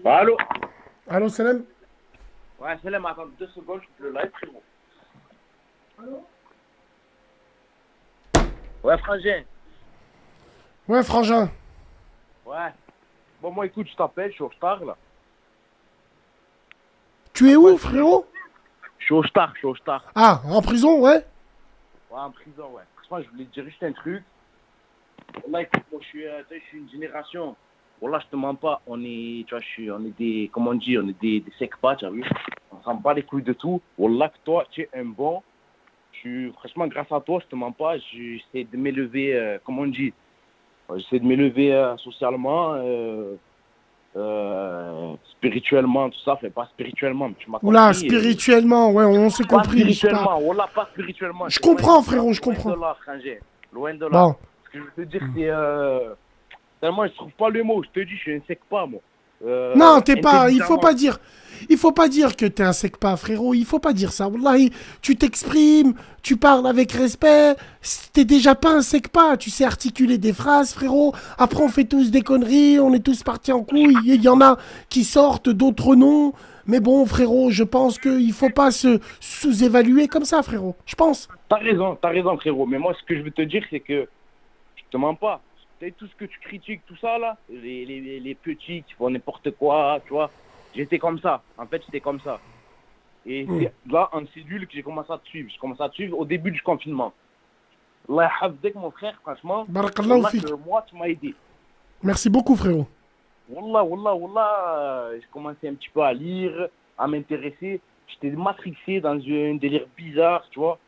Allô? Allô, salam. Ouais, salam, attends 2 secondes, je coupe le live, frérot. Ouais, frangin. Ouais, frangin. Ouais. Bon, moi, écoute, je t'appelle, je suis au star, là. Tu es Franchement, où, frérot? je suis au star, je suis au star. Ah, en prison, ouais. Ouais, en prison, ouais. Franchement, je voulais te dire juste un truc. Là, écoute, moi, je suis une génération. Bon, là, je te mens pas. On est, tu vois, on est des, comment on dit, on est des secpas, tu as vu? On s'en bat les couilles de tout. Wallah, que toi, tu es un bon. Franchement, grâce à toi, je te mens pas, j'essaie de m'élever, comment on dit? J'essaie de m'élever socialement, spirituellement, tout ça. Fait pas spirituellement, mais tu m'as Oula, compris. spirituellement, ouais, on s'est Pas compris, je sais pas. spirituellement, voilà, pas spirituellement. Je C'est loin de comprends, là, frérot, je loin de comprends. là, frangin. Loin de là. Bon. Ce que je veux te dire, c'est. Tellement, je trouve pas le mot. Je te dis, je suis un sec pas, moi. Non, t'es pas. Il faut Intelligemment. pas dire. Il faut pas dire que t'es un secpa, frérot. Il faut pas dire ça. Wallahi, tu t'exprimes, tu parles avec respect. T'es déjà pas un secpa. Tu sais articuler des phrases, frérot. Après, on fait tous des conneries. On est tous partis en couille. Il y en a qui sortent, d'autres non. Mais bon, frérot, je pense qu'il faut pas se sous-évaluer comme ça, frérot. Je pense. T'as raison, frérot. Mais moi, ce que je veux te dire, c'est que je te mens pas. Tu sais, tout ce que tu critiques, tout ça, là, les petits qui font n'importe quoi, tu vois. J'étais comme ça. En fait, j'étais comme ça. Et c'est là, en cellule, que j'ai commencé à te suivre. J'ai commencé à te suivre au début du confinement. Allah yahfazek, mon frère, franchement. Barakallahu Wallah, fik. que moi, tu m'as aidé. Merci beaucoup, frérot. Wallah, wallah, wallah. J'ai commencé un petit peu à lire, à m'intéresser. J'étais matrixé dans un délire bizarre, tu vois.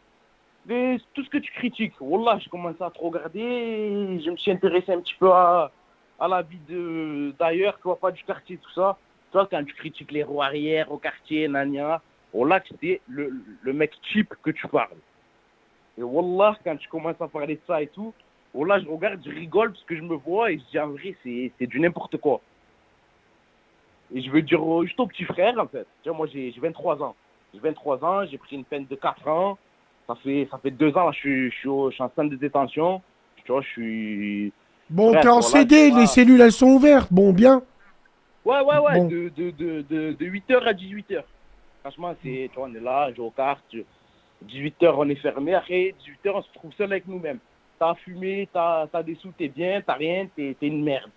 Mais tout ce que tu critiques, Wallah, j'ai commencé à te regarder. Je me suis intéressé un petit peu à la vie d'ailleurs, tu vois, pas du quartier, tout ça. Tu vois, quand tu critiques les roues arrière au quartier, nania, Wallah, c'était le mec cheap que tu parles. Et Wallah, quand tu commences à parler de ça et tout, Wallah, je regarde, je rigole parce que je me vois et je dis en vrai, c'est du n'importe quoi. Et je veux dire juste au petit frère, en fait. Tu vois, moi, j'ai 23 ans. J'ai 23 ans, j'ai pris une peine de 4 ans. Ça fait 2 ans, là, je suis en centre de détention. Tu vois, je suis. Bon, t'es Frère, en voilà, j'ai CD, les pas. cellules, elles sont ouvertes. Bon, bien. Ouais, ouais, ouais, Bon. de 8h à 18h. Franchement, tu vois, on est là, on joue aux cartes. 18h, on est fermé. Après, 18h, on se trouve seul avec nous-mêmes. T'as fumé, t'as des sous, t'es bien, t'as rien, t'es une merde.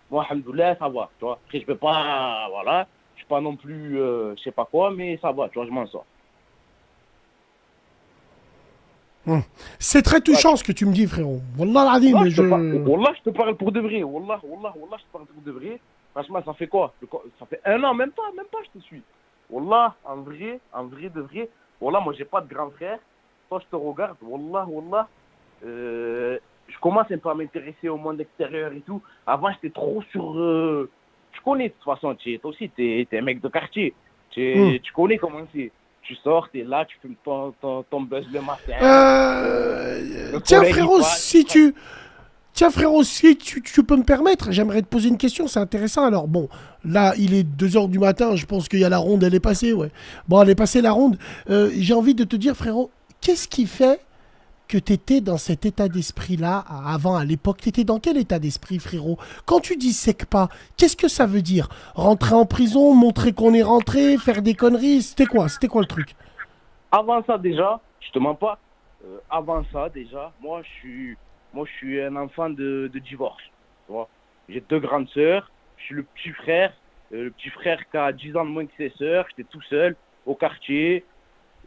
Moi, alhamdoulilah, ça va, tu vois. Après, je peux pas, voilà, je suis pas non plus, je sais pas quoi, mais ça va, tu vois, je m'en sors. C'est très Ouais, touchant ce que tu me dis, frérot. Wallah l'azim, non, mais je. Wallah, je te parle pour de vrai. Wallah, wallah, wallah, je te parle pour de vrai. Franchement, ça fait quoi? Ça fait un an, même pas, je te suis. Wallah, en vrai, de vrai. Wallah, moi, j'ai pas de grand frère. Toi, je te regarde. Wallah, wallah. Je commence un peu à m'intéresser au monde extérieur et tout. Avant, j'étais trop sur. Tu connais, de toute façon, toi aussi, t'es un mec de quartier. Hmm. Tu connais comment c'est. Tu sors, t'es là, tu fumes ton buzz le matin. Le Tiens, collègue, il frérot, passe. si tu. Tiens, frérot, si tu peux me permettre, j'aimerais te poser une question, c'est intéressant. Alors, bon, là, il est 2 heures du matin, je pense qu'il y a la ronde, elle est passée, ouais. Bon, elle est passée la ronde. J'ai envie de te dire, frérot, qu'est-ce qui fait que tu étais dans cet état d'esprit-là avant, à l'époque? Tu étais dans quel état d'esprit, frérot? Quand tu dis SECPA, qu'est-ce que ça veut dire? Rentrer en prison, montrer qu'on est rentré, faire des conneries? C'était quoi? C'était quoi le truc? Avant ça, déjà, je te mens pas, avant ça, déjà, moi, je suis un enfant de divorce. Tu vois. J'ai 2 grandes sœurs, je suis le petit frère qui a 10 ans de moins que ses sœurs, j'étais tout seul au quartier,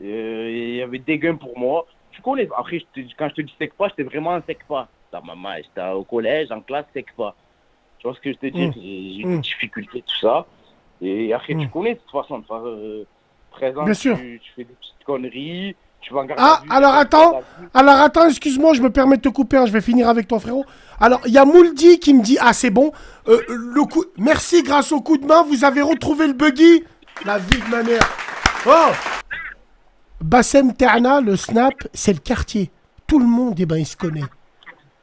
il y avait des gains pour moi. Tu connais, après, quand je te dis sec pas, j'étais vraiment un sec pas. Ta maman, j'étais au collège, en classe, sec pas. Tu vois ce que je te dis? Hum, J'ai eu des hum, difficultés, tout ça. Et après, tu hum. connais, de toute façon, présent, Bien sûr. tu fais des petites conneries, tu vas en garde à Ah, vue, tu sors de garde attends. à vue. Alors attends, excuse-moi, je me permets de te couper, hein, je vais finir avec toi, frérot. Alors, il y a Mouldi qui me dit, ah, c'est bon. Merci, grâce au coup de main, vous avez retrouvé le buggy. La vie de ma mère. Oh, Bassem Terna, le snap, c'est le quartier. Tout le monde, eh ben, il se connaît.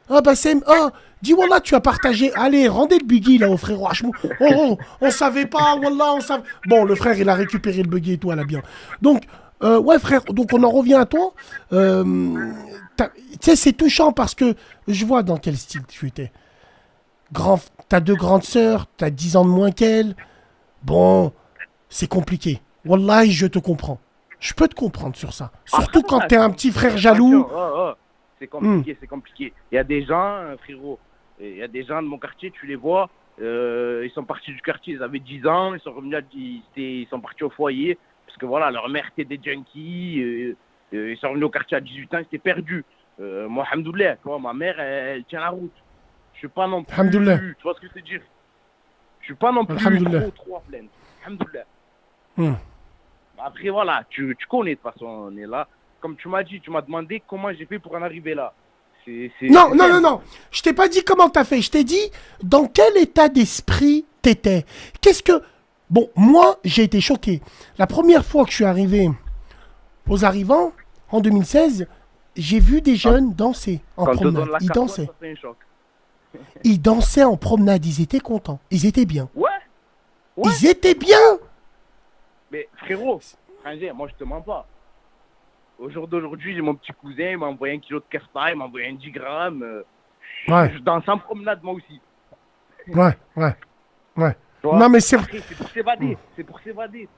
Ah, Bassem, oh, dis Wallah, tu as partagé. Allez, rendez le buggy là au frère Hachmou. On savait pas, Wallah, on savait. Bon, le frère, il a récupéré le buggy et tout, elle a bien. Donc, ouais, frère, donc on en revient à toi. Tu sais, c'est touchant parce que je vois dans quel style tu étais. T'as 2 grandes sœurs, t'as 10 ans de moins qu'elles. Bon, c'est compliqué. Wallahi, je te comprends. Je peux te comprendre sur ça. Surtout Après, quand voilà, t'es un petit frère jaloux. C'est compliqué, c'est compliqué. Il y a des gens, frérot, il y a des gens de mon quartier, tu les vois, ils sont partis du quartier, ils avaient 10 ans, ils sont revenus, ils sont partis au foyer, parce que voilà, leur mère était des junkies, ils sont revenus au quartier à 18 ans, ils étaient perdus. Moi, alhamdoulilah, tu vois, ma mère, elle tient la route. Je suis pas non plus, Alhamdoulilah. tu vois ce que je veux dire? Je suis pas non plus Alhamdoulilah. trop à plaindre. Alhamdoulilah. Hmm. Après, voilà, tu connais de toute façon, on est là. Comme tu m'as dit, tu m'as demandé comment j'ai fait pour en arriver là. Non. Je t'ai pas dit comment t'as fait. Je t'ai dit dans quel état d'esprit t'étais. Qu'est-ce que... Bon, moi, j'ai été choqué. La première fois que je suis arrivé aux arrivants, en 2016, j'ai vu des jeunes danser en Quand on te promenade. donne la Ils carte, dansaient. ça fait un choc. Ils dansaient en promenade. Ils étaient contents. Ils étaient bien. Ouais. Ils étaient bien. Mais frérot, frangin, moi je te mens pas. Au jour d'aujourd'hui, j'ai mon petit cousin, il m'a envoyé 1 kilo de kefta, il m'a envoyé un 10 grammes. Ouais. Je danse en promenade moi aussi. Ouais. Tu vois. Non, mais c'est... Après, c'est pour s'évader. C'est pour s'évader.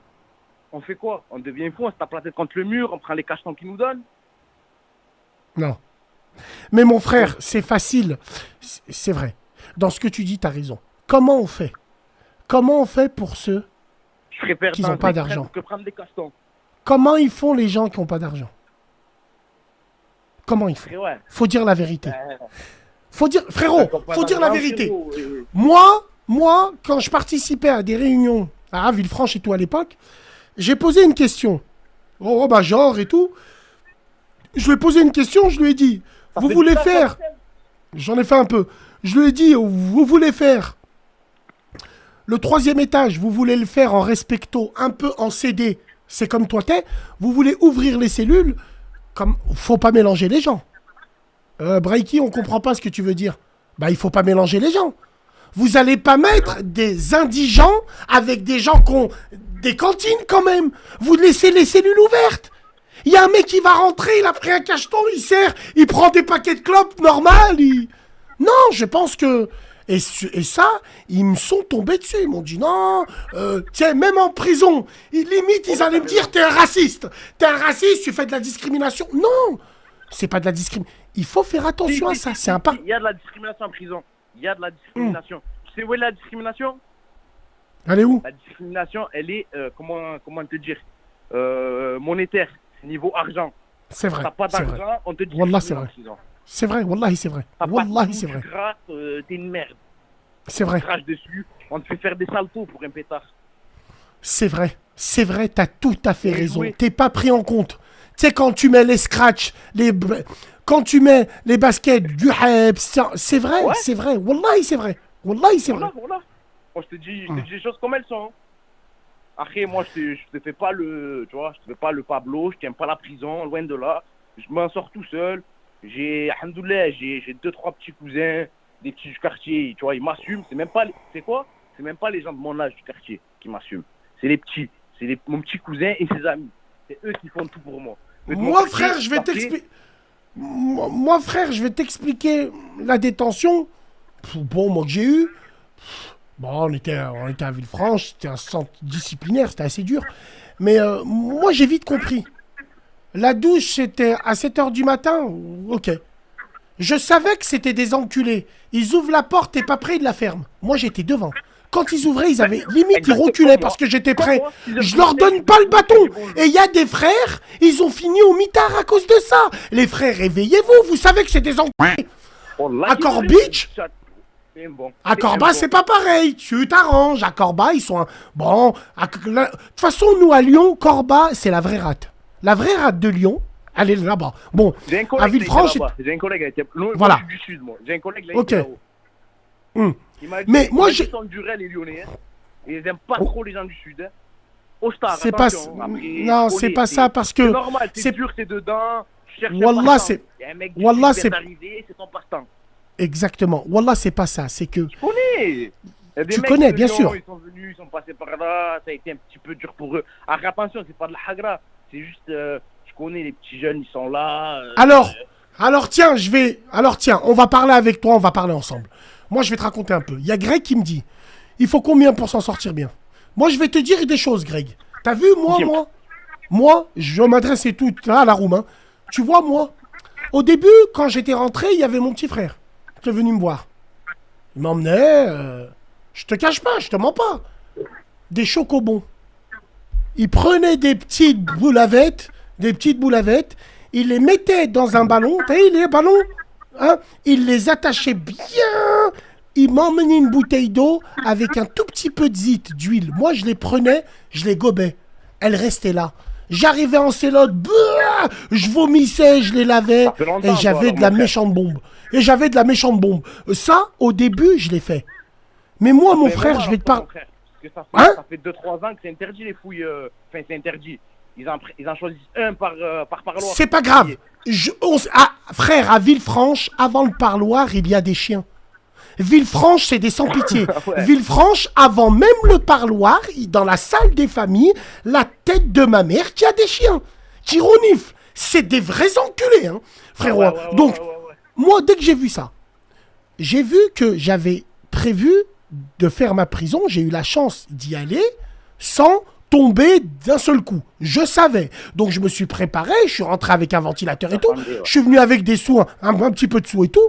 On fait quoi? On devient fou, on se tape la tête contre le mur, on prend les cachetons qu'ils nous donnent. Non. Mais mon frère, c'est facile. C'est vrai. Dans ce que tu dis, t'as raison. Comment on fait? Comment on fait pour ceux Je préfère qui n'ont danser pas d'argent que prendre des cachetons. Comment ils font les gens qui n'ont pas d'argent? Comment ils font? Et ouais. Faut dire la vérité. Faut dire, Quand frérot, on faut dire la parle vérité. frérot, Moi, quand je participais à des réunions à Villefranche et tout à l'époque, j'ai posé une question. Oh, bah genre et tout. Je lui ai posé une question, je lui ai dit, ça vous fait voulez du taf, faire... ça, J'en ai fait un peu. Je lui ai dit, vous voulez faire le 3e étage, vous voulez le faire en respecto, un peu en CD, c'est comme toi t'es. Vous voulez ouvrir les cellules, comme faut pas mélanger les gens. Braiki, on comprend pas ce que tu veux dire. Bah, il faut pas mélanger les gens. Vous allez pas mettre des indigents avec des gens qui ont des cantines quand même. Vous laissez les cellules ouvertes. Il y a un mec qui va rentrer, il a pris un cacheton, il sert, il prend des paquets de clopes normal. Non, je pense que... Et ça, ils me sont tombés dessus. Ils m'ont dit non, tiens, même en prison, limite, ils allaient me dire t'es un raciste. T'es un raciste, tu fais de la discrimination. Non, c'est pas de la discrimination. Il faut faire attention à ça. C'est un pas. Il y a de la discrimination en prison. Il y a de la discrimination. Tu sais où est la discrimination? Elle est où? La discrimination, elle est, comment te dire, monétaire, niveau argent. C'est vrai. T'as pas C'est vrai. d'argent, on te dit Wallah, c'est vrai. C'est vrai, wallahi, c'est vrai. Wallahi, c'est vrai. Tu grattes, t'es une merde. C'est vrai. Tu craches dessus, on te fait faire des saltos pour un pétard. C'est vrai, t'as tout à fait Bien raison. joué. T'es pas pris en compte. Tu sais, quand tu mets les scratchs, quand tu mets les baskets, du hype, c'est vrai, Ouais. c'est vrai. Wallahi, c'est vrai. Wallahi, c'est vrai. Voilà. Moi, je te dis les choses comme elles sont. Hein. Après, moi, je te fais pas le, tu vois, je te fais pas le Pablo, je tiens pas la prison, loin de là. Je m'en sors tout seul. Alhamdoulilah, j'ai 2-3 petits cousins, des petits du quartier, tu vois, ils m'assument. C'est même pas, c'est quoi? C'est même pas les gens de mon âge du quartier qui m'assument. C'est les petits. C'est mon petit cousin et ses amis. C'est eux qui font tout pour moi. Eux de mon Moi, quartier, frère, je vais après, t'expliquer. Moi, frère, je vais t'expliquer la détention. Bon, moi que j'ai eu. Bon, on était à Villefranche, c'était un centre disciplinaire, c'était assez dur. Mais moi, j'ai vite compris. La douche, c'était à 7h du matin. Ok. Je savais que c'était des enculés. Ils ouvrent la porte et pas près, ils la ferment. Moi, j'étais devant. Quand ils ouvraient, ils avaient limite, ils Exactement, reculaient moi. parce que j'étais Comme prêt. moi, Je leur donne pas le bâton. Et il y a des frères, ils ont fini au mitard à cause de ça. Les frères, réveillez-vous. Vous savez que c'est des enculés. Wallah, À Corbeach, c'est bon. à Corba, c'est pas pareil. Tu t'arranges. À Corba, ils sont... Bon, de toute façon, nous, à Lyon, Corba, c'est la vraie rate. La vraie rate de Lyon, elle est là-bas. Bon, J'ai un à collègue Villefranche... qui était là-bas. J'ai un collègue qui était Voilà. moi, je suis du sud, moi. J'ai un collègue là, Ok. il était là-haut. Il m'a dit, Mais moi, j'ai j'ai... sont durés les Lyonnais. Hein. Et ils aiment pas Oh. trop les gens du sud. Hein. Au star, C'est pas... attention. Après, Non, je c'est connais, pas ça parce que... C'est normal, c'est c'est- dur, c'est dedans. Tu cherches un Wallah, passe-temps. c'est- Il y a un mec du Wallah, sud qui c'est- est arrivé, c'est ton passe-temps. Exactement. Wallah, c'est pas ça. C'est que... Tu connais. Il y a des Tu mecs connais, de bien Lyon, sûr. Ils sont venus, ils sont passés par là, ça a été un petit peu dur pour eux. Alors attention, c'est pas de la hagra, c'est juste, je connais les petits jeunes, ils sont là. Alors, Alors tiens, on va parler avec toi, on va parler ensemble. Moi, je vais te raconter un peu. Il y a Greg qui me dit, il faut combien pour s'en sortir bien? Moi, je vais te dire des choses, Greg. T'as vu, moi, je m'adressais tout là à la room. Hein. Tu vois, moi, au début, quand j'étais rentré, il y avait mon petit frère qui est venu me voir. Il m'emmenait, je te cache pas, je te mens pas, des chocobons. Il prenait des petites boulavettes, il les mettait dans un ballon, t'as vu les ballons, hein, il les attachait bien, il m'emmenait une bouteille d'eau avec un tout petit peu de zit, d'huile. Moi, je les prenais, je les gobais. Elles restaient là. J'arrivais en sélote, je vomissais, je les lavais, et j'avais de la méchante bombe. Ça, au début, je l'ai fait. Mais moi, mon frère, je vais te parler. Ça fait 2-3 ans que c'est interdit les fouilles. Enfin, c'est interdit. Ils en choisissent un par parloir. C'est pas grave. Frère, à Villefranche, avant le parloir, il y a des chiens. Villefranche, c'est des sans-pitié. Ouais. Villefranche, avant même le parloir, dans la salle des familles, la tête de ma mère qui a des chiens, qui reniflent. C'est des vrais enculés, hein, frérot. Donc, moi, dès que j'ai vu ça, j'ai vu que j'avais prévu de faire ma prison. J'ai eu la chance d'y aller sans tomber d'un seul coup. Je savais. Donc, je me suis préparé. Je suis rentré avec un ventilateur et tout. Je suis venu avec des sous, un petit peu de sous et tout.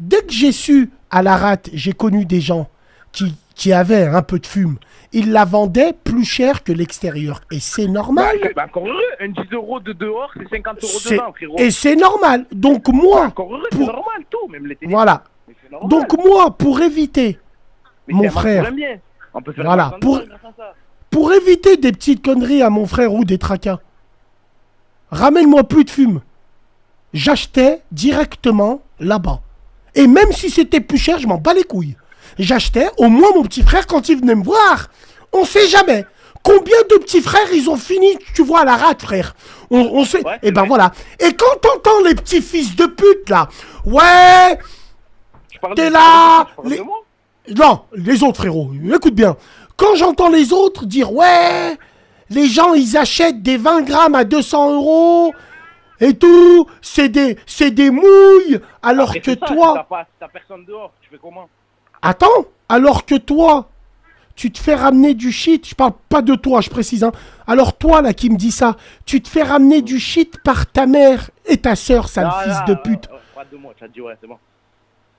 Dès que j'ai su, à la rate, j'ai connu des gens qui avaient un peu de fume. Ils la vendaient plus cher que l'extérieur. Et c'est normal. Encore heureux. Un 10 € de dehors, c'est 50 € dedans, frérot. Et c'est normal. Donc moi... Encore heureux, c'est normal, tout. Même les télés. Voilà. Donc moi, pour éviter... mon frère... On peut faire voilà. Pour éviter des petites conneries à mon frère ou des tracas, ramène-moi plus de fume. J'achetais directement là-bas. Et même si c'était plus cher, je m'en bats les couilles. J'achetais, au moins mon petit frère, quand il venait me voir, on sait jamais. Combien de petits frères, ils ont fini, tu vois, à la rate, frère. On sait. Ouais, et ben voilà. Et quand t'entends les petits fils de pute, là, ouais, t'es là. Non, les autres, frérot, écoute bien. Quand j'entends les autres dire, ouais, les gens, ils achètent des 20 grammes à 200 € et tout, c'est des mouilles, alors que toi... T'as personne dehors, tu fais comment? Attends, alors que toi, tu te fais ramener du shit, je parle pas de toi, je précise, hein. Alors toi, là, qui me dis ça, tu te fais ramener du shit par ta mère et ta sœur, sale fils de pute. Pas de moi, tu as dit ouais, c'est bon.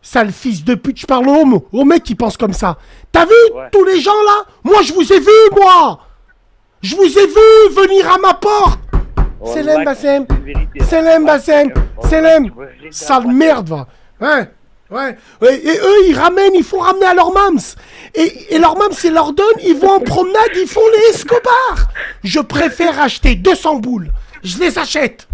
Sale fils de pute, je parle au mec qui pense comme ça. T'as vu tous les gens, là? Moi, je vous ai vu, moi. Je vous ai vu venir à ma porte. Selem Bassem, sale merde, va. Ouais. Et eux, ils font ramener à leur mams. Et leur mams, ils leur donnent, ils vont en promenade, ils font les Escobar. Je préfère acheter 200 boules. Je les achète.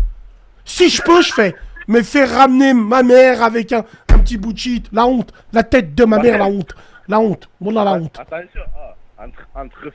Si je peux, je fais. Mais faire ramener ma mère avec un petit bout de shit, la honte. La tête de ma mère, la honte. La honte. Voilà la honte. Attention, entre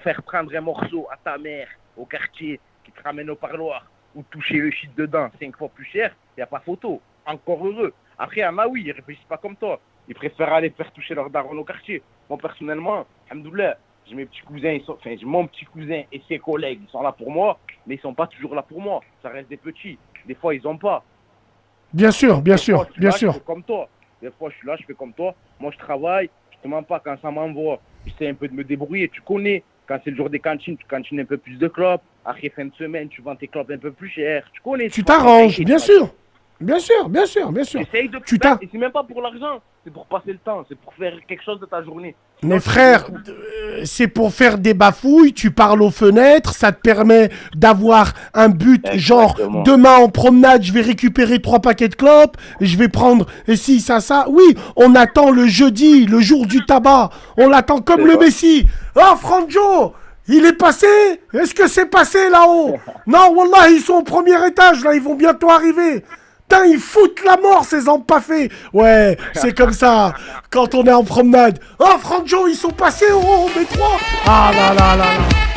faire prendre un morceau à ta mère au quartier qui te ramène au parloir ou toucher le shit dedans 5 fois plus cher, il n'y a pas photo. Encore heureux. Après, il y en a, oui, ils réfléchissent pas comme toi. Ils préfèrent aller faire toucher leur daron au quartier. Moi, personnellement, alhamdoulilah, j'ai mes petits cousins, j'ai mon petit cousin et ses collègues, ils sont là pour moi, mais ils sont pas toujours là pour moi. Ça reste des petits. Des fois, ils ont pas. Bien sûr. Je fais comme toi. Des fois, je suis là, je fais comme toi. Moi, je travaille, je te mens pas quand ça m'envoie. J'essaie un peu de me débrouiller. Tu connais, quand c'est le jour des cantines, tu cantines un peu plus de clopes. Après, fin de semaine, tu vends tes clopes un peu plus cher. Tu connais. Tu t'arranges, bien sûr. Bien sûr. Essaye de faire, et c'est même pas pour l'argent, c'est pour passer le temps, c'est pour faire quelque chose de ta journée. Mais frère, c'est pour faire des bafouilles, tu parles aux fenêtres, ça te permet d'avoir un but. Exactement. Genre, demain en promenade, je vais récupérer 3 paquets de clopes, je vais prendre ci, ça. Oui, on attend le jeudi, le jour du tabac, on l'attend comme le Messie. Oh, Franjo, il est passé? Est-ce que c'est passé là-haut? Non, wallah, ils sont au premier étage, là, ils vont bientôt arriver. Putain, ils foutent la mort, ces empaffés. Ouais, c'est comme ça, quand on est en promenade. Oh, Franjo, ils sont passés au métro. Ah là là là là.